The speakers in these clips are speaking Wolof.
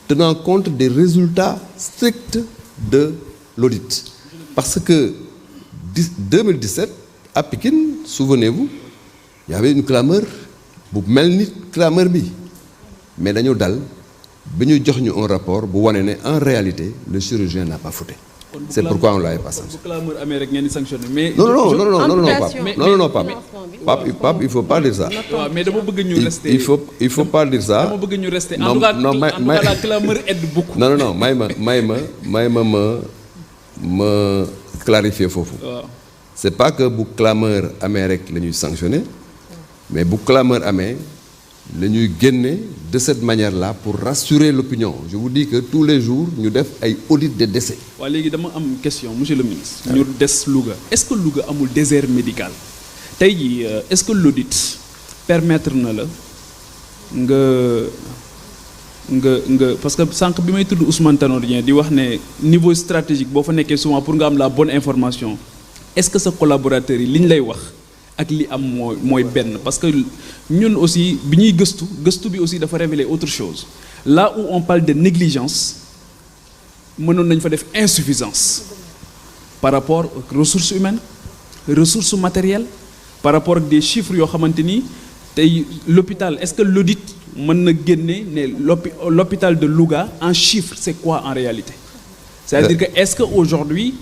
tenant compte des résultats stricts de l'audit. Parce que 2017, à Pékin, souvenez-vous, il y avait une clameur, bu mel ni clameur bi, mais dañu dal ba ñu jox ñu un rapport bu wane ne en réalité le chirurgien n'a pas fauté. C'est pourquoi on l'avait pas sanctionné. Non, Pape, il faut pas dire ça. Mais dama bëgg ñu rester. Il faut pas dire ça. Dama bëgg ñu rester. En tout cas, la clameur aide beaucoup. Non, ma clarifier foofu. C'est pas que bu clameur amee rek la ñuy sanctionner, mais bu clameur amee la ñuy génne de cette manière-là pour rassurer l'opinion. Je vous dis que tous les jours ñu def ay audit de décès. waaw léegi dama am question monsieur le ministre. ñu des Louga est-ce que Louga amul désert médical tey jii est-ce que l'audit permettre na la nga parce que sànq bi may tudd Ousmane Tanor Dieng di wax ne niveau stratégique boo fa nekkee souvent pour nga am la bonne information est-ce que sa collaborateurs yi li ñu lay wax ak li am mooy benn parce que ñun aussi bi ñuy gëstu bi aussi dafa révéler autre chose là où on parle de négligence mënoon nañ fa def insuffisance par rapport aux ressources humaines ressources matérielles par rapport ak des chiffres yoo xamante ni tey l'hôpital est-ce que l'audit mën na génne ne l'hôpital de Louga en chiffres c'est quoi en réalité c'est-à-dire que est-ce que aujourd'hui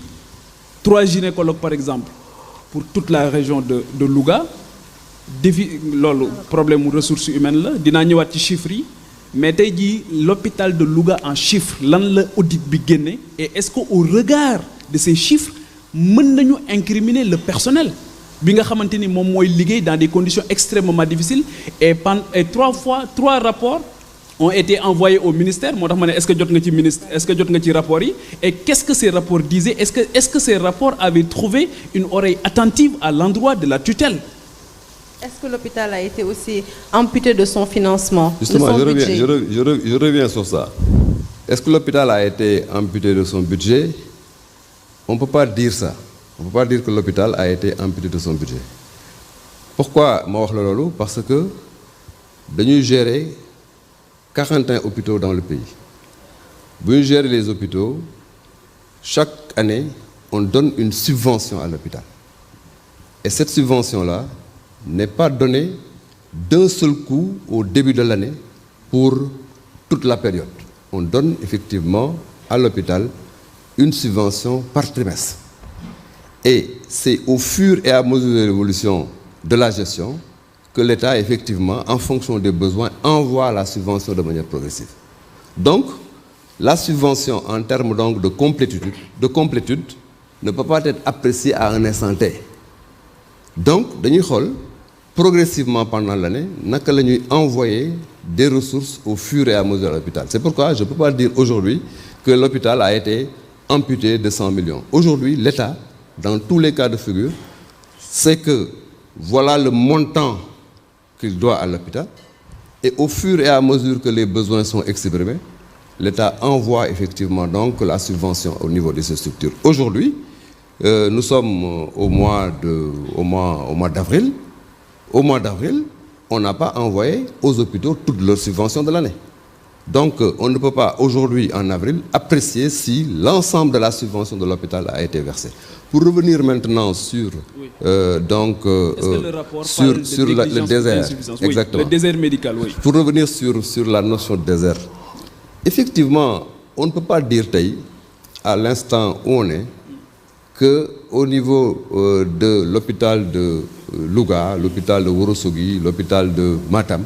3 gynécologues par exemple pour toute la région de Louga défi loolu problème mu ressources humaines la dinaa ñëwaat ci chiffres yi mais tey jii l'hôpital de Louga en chiffres lan la audit bi génne et est-ce que au regard de ces chiffres mën nañu incriminer le personnel bi nga xamante ni moom mooy liggéey dans des conditions extrêmement difficiles et 3 rapports ont été envoyés au ministère moo tax ma ne est-ce que jot nga ci ministre est-ce que jot nga ci rapports yi et qu'est-ce que ces rapports disaient est-ce que ces rapports avaient trouvé une oreille attentive à l'endroit de la tutelle. Est-ce que l'hôpital a été aussi amputé de son financement? Justement, je reviens sur ça. Est-ce que l'hôpital a été amputé de son budget? On ne peut pas dire ça. On ne peut pas dire que l'hôpital a été amputé de son budget. Pourquoi ma wax la loolu? Parce que dañuy gérer 41 hôpitaux dans le pays. Bu ñu gérer les hôpitaux, chaque année, on donne une subvention à l'hôpital. Et cette subvention-là n'est pas donnée d'un seul coup au début de l'année pour toute la période. On donne effectivement à l'hôpital une subvention par trimestre. Et c'est au fur et à mesure de l'évolution de la gestion que l'État, effectivement, en fonction des besoins, envoie la subvention de manière progressive. Donc, la subvention en termes donc de complétude ne peut pas être appréciée à un instant T. Donc, dañuy xool progressivement pendant l'année naka la ñuy envoyer des ressources au fur et à mesure de l'hôpital. C'est pourquoi je ne peux pas dire aujourd'hui que l'hôpital a été amputé de 100 millions. Aujourd'hui, l'État, dans tous les cas de figure, c'est que voilà le montant qu'il doit à l'hôpital et au fur et à mesure que les besoins sont exprimés, l'État envoie effectivement donc la subvention au niveau de ces structures. Aujourd'hui, nous sommes au mois d'avril. Au mois d'avril, on n'a pas envoyé aux hôpitaux toutes leurs subventions de l'année. Donc, on ne peut pas aujourd'hui, en avril, apprécier si l'ensemble de la subvention de l'hôpital a été versée. Pour revenir maintenant sur le désert, exactement. Le désert médical, oui. Pour revenir sur la notion de désert, effectivement, on ne peut pas dire à l'instant où on est que au niveau de l'hôpital de Louga, l'hôpital de Ourossogui, l'hôpital de Matam,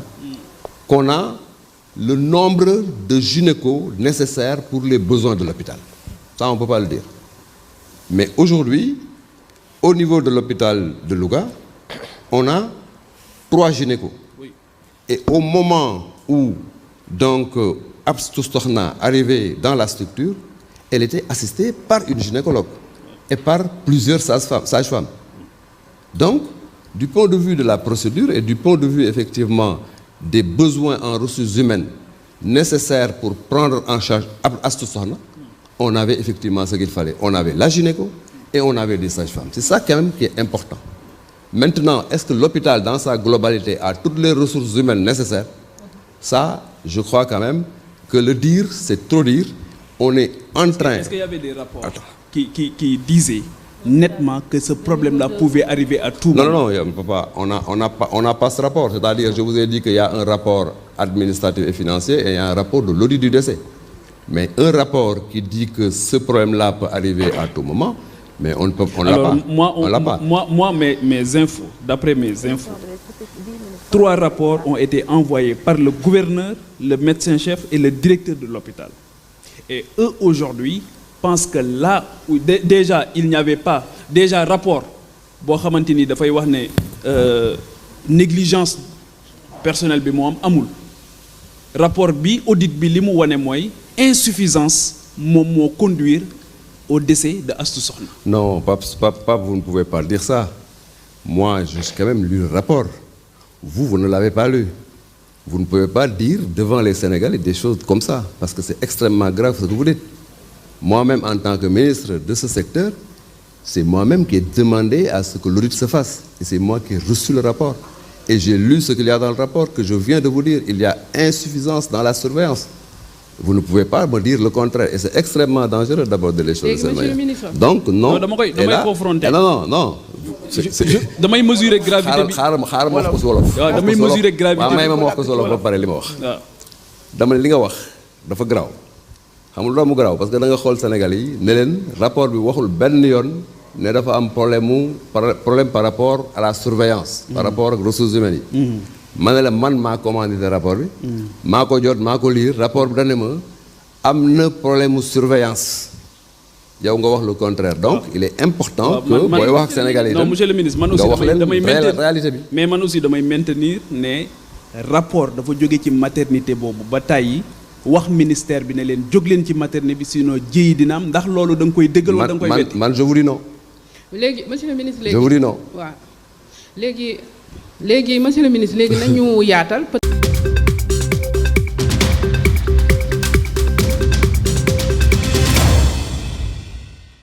qu'on a le nombre de gynécos nécessaires pour les besoins de l'hôpital. Ça, on ne peut pas le dire. Mais aujourd'hui, au niveau de l'hôpital de Louga, on a 3 gynécos. Oui. Et au moment où, donc, Abstou Sokhna arrivait dans la structure, elle était assistée par une gynécologue et par plusieurs sages-femmes. Donc, du point de vue de la procédure et du point de vue, effectivement, des besoins en ressources humaines nécessaires pour prendre en charge Astou Sokhna, on avait effectivement ce qu'il fallait. On avait la gynéco et on avait des sages-femmes. C'est ça quand même qui est important. Maintenant, est-ce que l'hôpital, dans sa globalité, a toutes les ressources humaines nécessaires? Ça, je crois quand même, que le dire c'est trop dire. On est en train. Est-ce qu'il y avait des rapports qui disaient nettement que ce problème-là pouvait arriver à tout moment? Non, papa, on n'a pas ce rapport. C'est-à-dire, je vous ai dit qu'il y a un rapport administratif et financier et il y a un rapport de l'audit du décès. Mais un rapport qui dit que ce problème-là peut arriver à tout moment, mais on l'a pas. Moi, mes infos, d'après mes infos, 3 rapports ont été envoyés par le gouverneur, le médecin-chef et le directeur de l'hôpital. Et eux, aujourd'hui, pensent que là, où déjà, il n'y avait pas, déjà, rapport, boo xamante ni dafay wax ne négligence personnelle bi moo am amul. Rapport bi, audit bi li mu wane mooy insuffisance moom moo conduire au décès de Astou Sokhna. Non, Pape, vous ne pouvez pas dire ça. Moi, j'ai quand même lu le rapport. Vous ne l'avez pas lu. Vous ne pouvez pas dire devant les Sénégalais des choses comme ça, parce que c'est extrêmement grave ce que vous dites. Moi-même, en tant que ministre de ce secteur, c'est moi-même qui ai demandé à ce que l'audit se fasse. Et c'est moi qui ai reçu le rapport. Et j'ai lu ce qu'il y a dans le rapport que je viens de vous dire. Il y a insuffisance dans la surveillance. Vous ne pouvez pas me dire le contraire. Et c'est extrêmement dangereux d'aborder les choses de cette manière. Donc, non. Non. damay mesurer gravité bi xaaral ma wax ko si wolof. waaw damay mesurer gravité bi may ma wax ko si wolof ba pare li ma wax. dama ne li nga wax dafa garaaw. xam nga lu tax mu garaaw parce que da nga xool Sénégal yi ne leen rapport bi waxul benn yoon ne dafa am problème par rapport à la surveillance. par rapport ak ressources humaines yi. ma ne la man maa commandité rapport bi. maa ko jot maa ko lire rapport bi da ne ma am na problème mu surveillance. yow nga wax le contraire donc il est important que booy wax ak Sénégalais yi non monsieur le ministre man aussi damay maintenir réalité bi. mais man aussi damay maintenir ne rapport dafa jóge ci maternité boobu ba tàyyi wax ministère bi ne leen jóg leen ci maternité bi sinon jiyi dina am ndax loolu da nga koy dëggal wala da nga koy wetti. man je vous dis non. léegi monsieur le ministre léegi je vous dis non. waaw léegi monsieur le ministre léegi nañu yaatal.